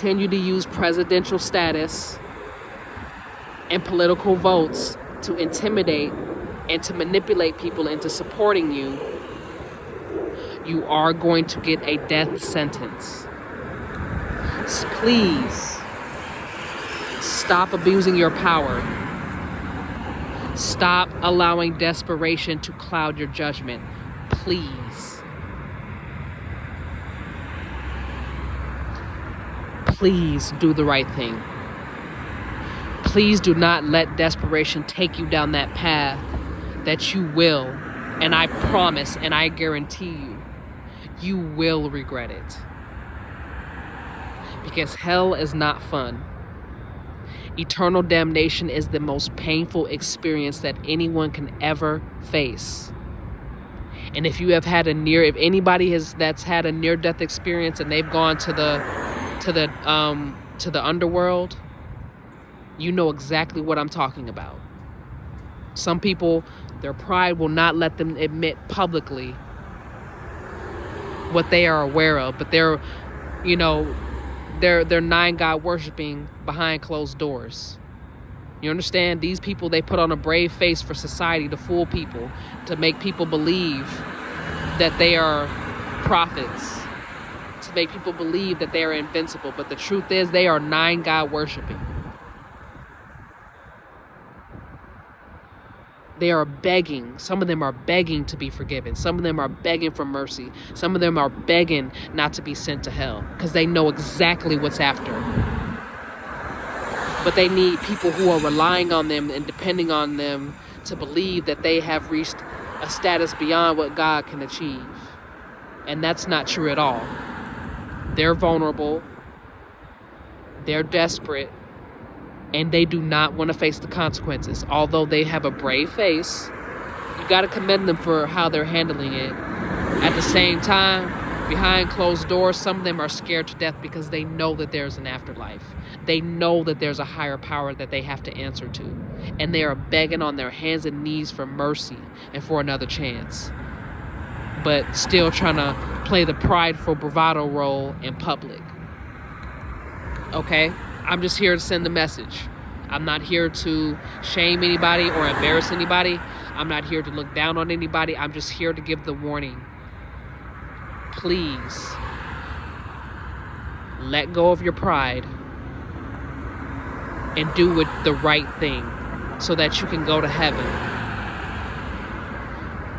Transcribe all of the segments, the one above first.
continue to use presidential status and political votes to intimidate and to manipulate people into supporting you, you are going to get a death sentence. Please stop abusing your power. Stop allowing desperation to cloud your judgment. Please. Please do the right thing. Please do not let desperation take you down that path that you will, and I promise and I guarantee you, you will regret it. Because hell is not fun. Eternal damnation is the most painful experience that anyone can ever face. And if you have had if anybody that's had a near-death experience and they've gone to the underworld, you know exactly what I'm talking about. Some people, their pride will not let them admit publicly what they are aware of, but they're nine God worshiping behind closed doors. You understand? These people, they put on a brave face for society to fool people, to make people believe that they are prophets, to make people believe that they are invincible. But the truth is, they are nine God worshiping. They are begging. Some of them are begging to be forgiven. Some of them are begging for mercy. Some of them are begging not to be sent to hell because they know exactly what's after. But they need people who are relying on them and depending on them to believe that they have reached a status beyond what God can achieve. And that's not true at all. They're vulnerable. They're desperate. And they do not want to face the consequences. Although they have a brave face, you got to commend them for how they're handling it. At the same time, behind closed doors, some of them are scared to death because they know that there's an afterlife. They know that there's a higher power that they have to answer to. And they are begging on their hands and knees for mercy and for another chance. But still trying to play the prideful bravado role in public. Okay? I'm just here to send the message. I'm not here to shame anybody or embarrass anybody. I'm not here to look down on anybody. I'm just here to give the warning. Please let go of your pride and do the right thing so that you can go to heaven.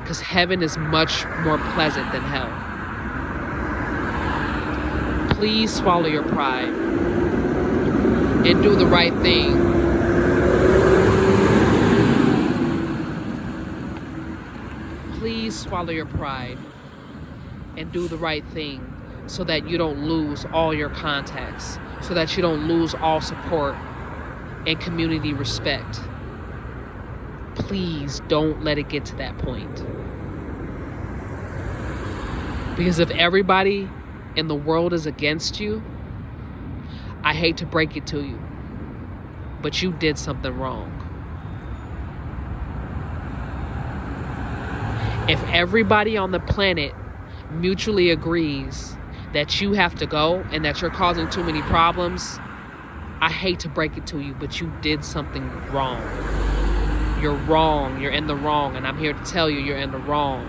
Because heaven is much more pleasant than hell. Please swallow your pride and do the right thing. Please swallow your pride and do the right thing so that you don't lose all your contacts, so that you don't lose all support and community respect. Please don't let it get to that point. Because if everybody in the world is against you, I hate to break it to you, but you did something wrong. If everybody on the planet mutually agrees that you have to go and that you're causing too many problems, I hate to break it to you, but you did something wrong. You're wrong. You're in the wrong, and I'm here to tell you you're in the wrong.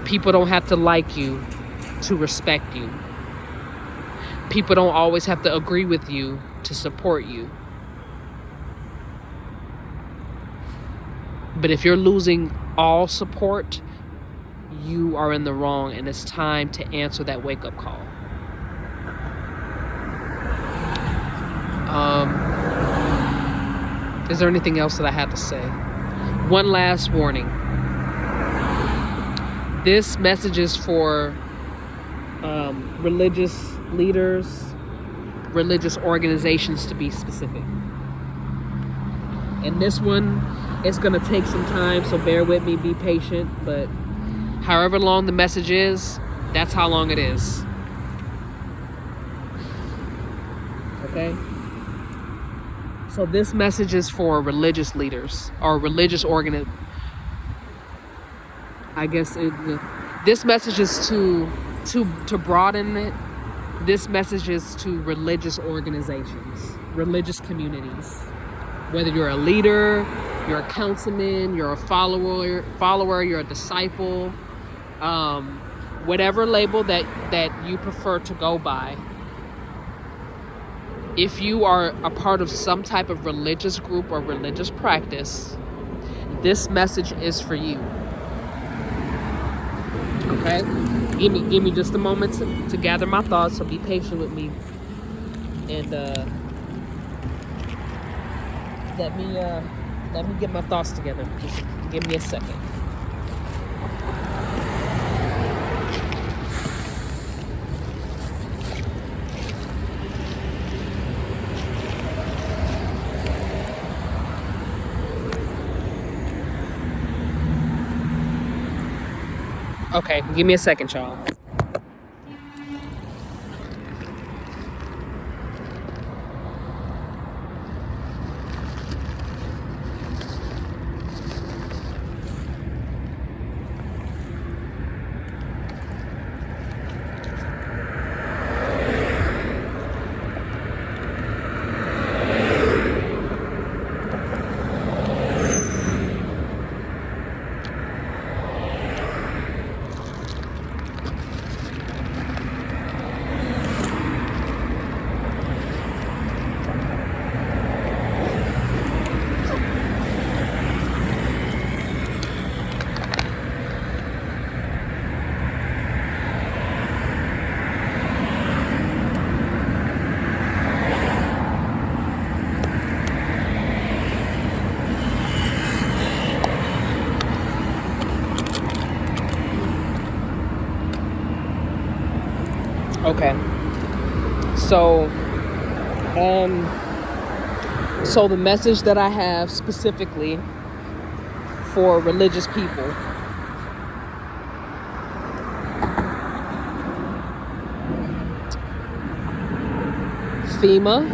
People don't have to like you to respect you. People don't always have to agree with you to support you. But if you're losing all support, you are in the wrong, and it's time to answer that wake-up call. Is there anything else that I have to say? One last warning. This message is for religious leaders, religious organizations to be specific. And this one is going to take some time, so bear with me, be patient. But however long the message is, that's how long it is. Okay? So this message is for religious leaders or religious This message is to broaden it. This message is to religious organizations, religious communities. Whether you're a leader, you're a councilman, you're a follower, you're a disciple, whatever label that you prefer to go by. If you are a part of some type of religious group or religious practice, this message is for you. Okay? Give me just a moment to gather my thoughts, so be patient with me. And let me get my thoughts together. Just give me a second. Okay, give me a second, y'all. Okay. So the message that I have specifically for religious people, FEMA,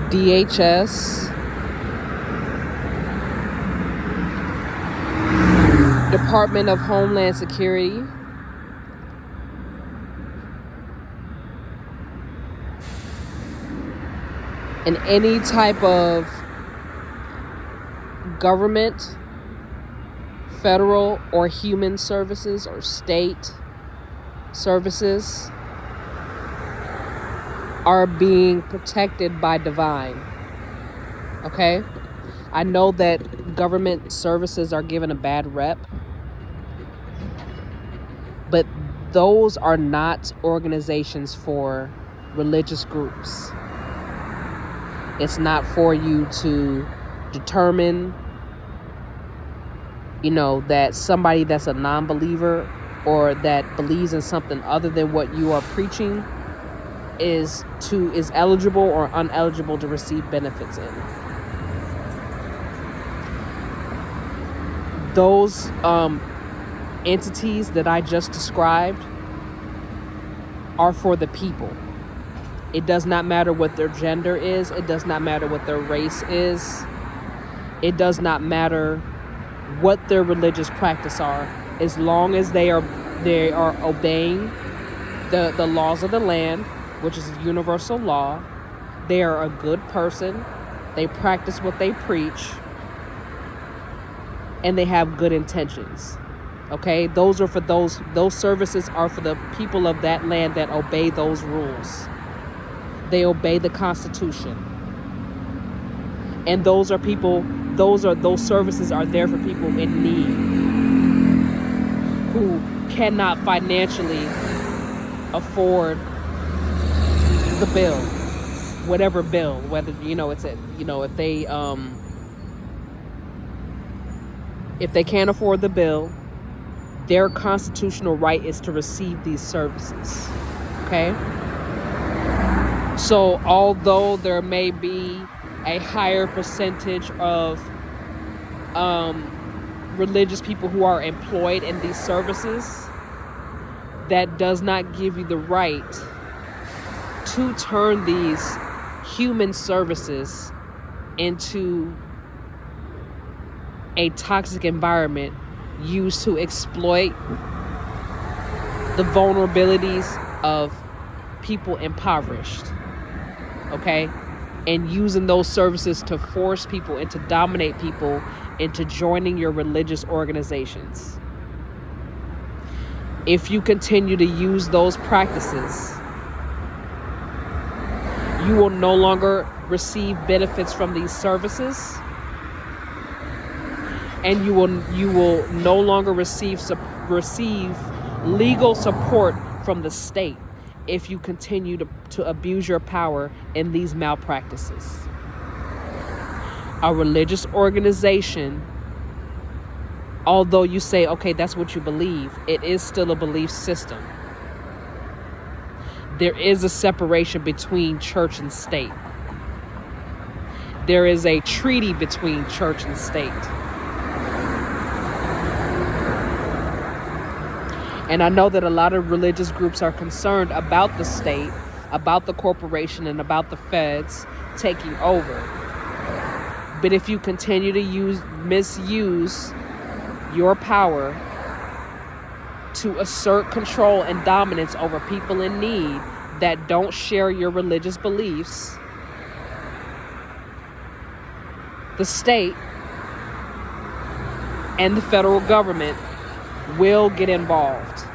DHS, Department of Homeland Security, and any type of government, federal or human services or state services are being protected by divine. Okay? I know that government services are given a bad rep, but those are not organizations for religious groups. It's not for you to determine, that somebody that's a non-believer or that believes in something other than what you are preaching is eligible or ineligible to receive benefits in. Those entities that I just described are for the people. It does not matter what their gender is. It does not matter what their race is. It does not matter what their religious practice are, as long as they are obeying the laws of the land, which is a universal law. They are a good person. They practice what they preach, and they have good intentions. Okay, those services are for the people of that land that obey those rules. They obey the Constitution. And those services are there for people in need who cannot financially afford the bill, whatever bill, whether if they can't afford the bill, their constitutional right is to receive these services. Okay? So although there may be a higher percentage of religious people who are employed in these services, that does not give you the right to turn these human services into a toxic environment used to exploit the vulnerabilities of people impoverished, okay? And using those services to force people and to dominate people into joining your religious organizations. If you continue to use those practices, you will no longer receive benefits from these services, and you will no longer receive legal support from the state if you continue to abuse your power in these malpractices. A religious organization, although you say, okay, that's what you believe, it is still a belief system. There is a separation between church and state. There is a treaty between church and state. And I know that a lot of religious groups are concerned about the state, about the corporation, and about the feds taking over. But if you continue to misuse your power to assert control and dominance over people in need that don't share your religious beliefs, the state and the federal government will get involved.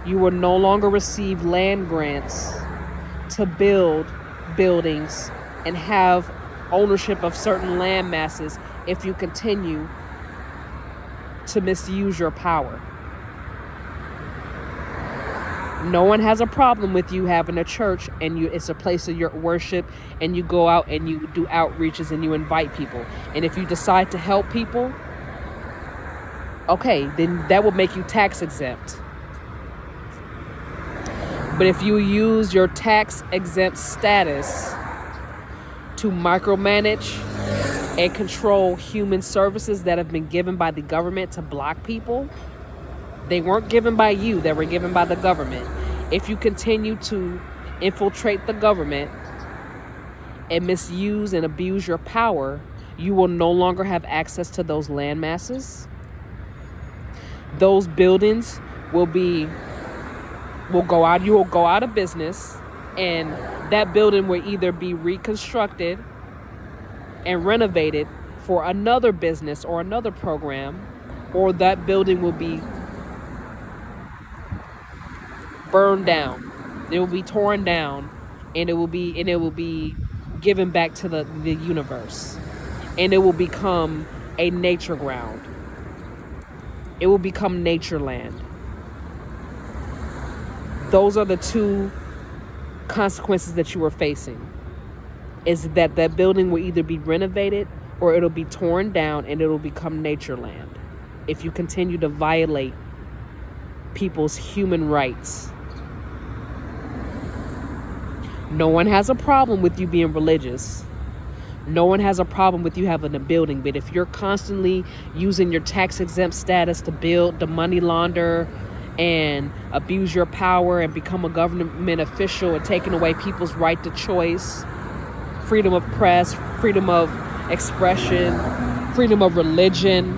You will no longer receive land grants to build buildings and have ownership of certain land masses if you continue to misuse your power. No one has a problem with you having a church and it's a place of your worship, and you go out and you do outreaches and you invite people. And if you decide to help people, okay, then that will make you tax exempt. But if you use your tax exempt status to micromanage and control human services that have been given by the government to block people, they weren't given by you, they were given by the government. If you continue to infiltrate the government and misuse and abuse your power, you will no longer have access to those land masses. Those buildings will go out of business, and that building will either be reconstructed and renovated for another business or another program, or that building will be burned down. It will be torn down, and it will be given back to the universe, and it will become a nature ground. It will become nature land. Those are the two consequences that you are facing. Is that building will either be renovated or it'll be torn down, and it'll become nature land if you continue to violate people's human rights. No one has a problem with you being religious. No one has a problem with you having a building. But if you're constantly using your tax exempt status to build, to money launder, and abuse your power and become a government official and taking away people's right to choice, freedom of press, freedom of expression, freedom of religion,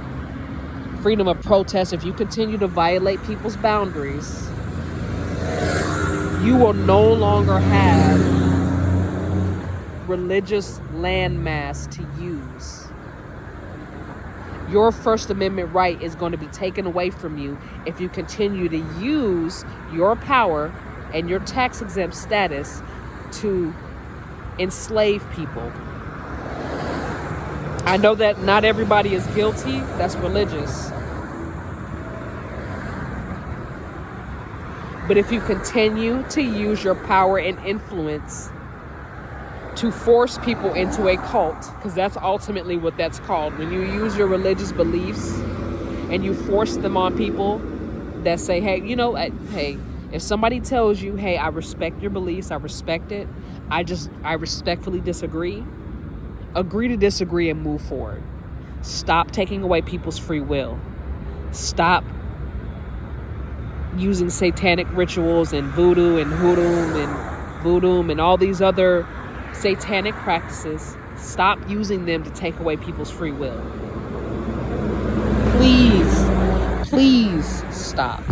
freedom of protest, if you continue to violate people's boundaries, you will no longer have religious landmass to use. Your First Amendment right is going to be taken away from you if you continue to use your power and your tax exempt status to enslave people. I know that not everybody is guilty. That's religious. But if you continue to use your power and influence to force people into a cult, because that's ultimately what that's called. When you use your religious beliefs and you force them on people that say, hey, if somebody tells you, hey, I respect your beliefs, I respect it, I respectfully disagree, agree to disagree and move forward. Stop taking away people's free will. Stop using satanic rituals and voodoo and hoodoo and voodoo, and all these other satanic practices. Stop using them to take away people's free will. Please stop.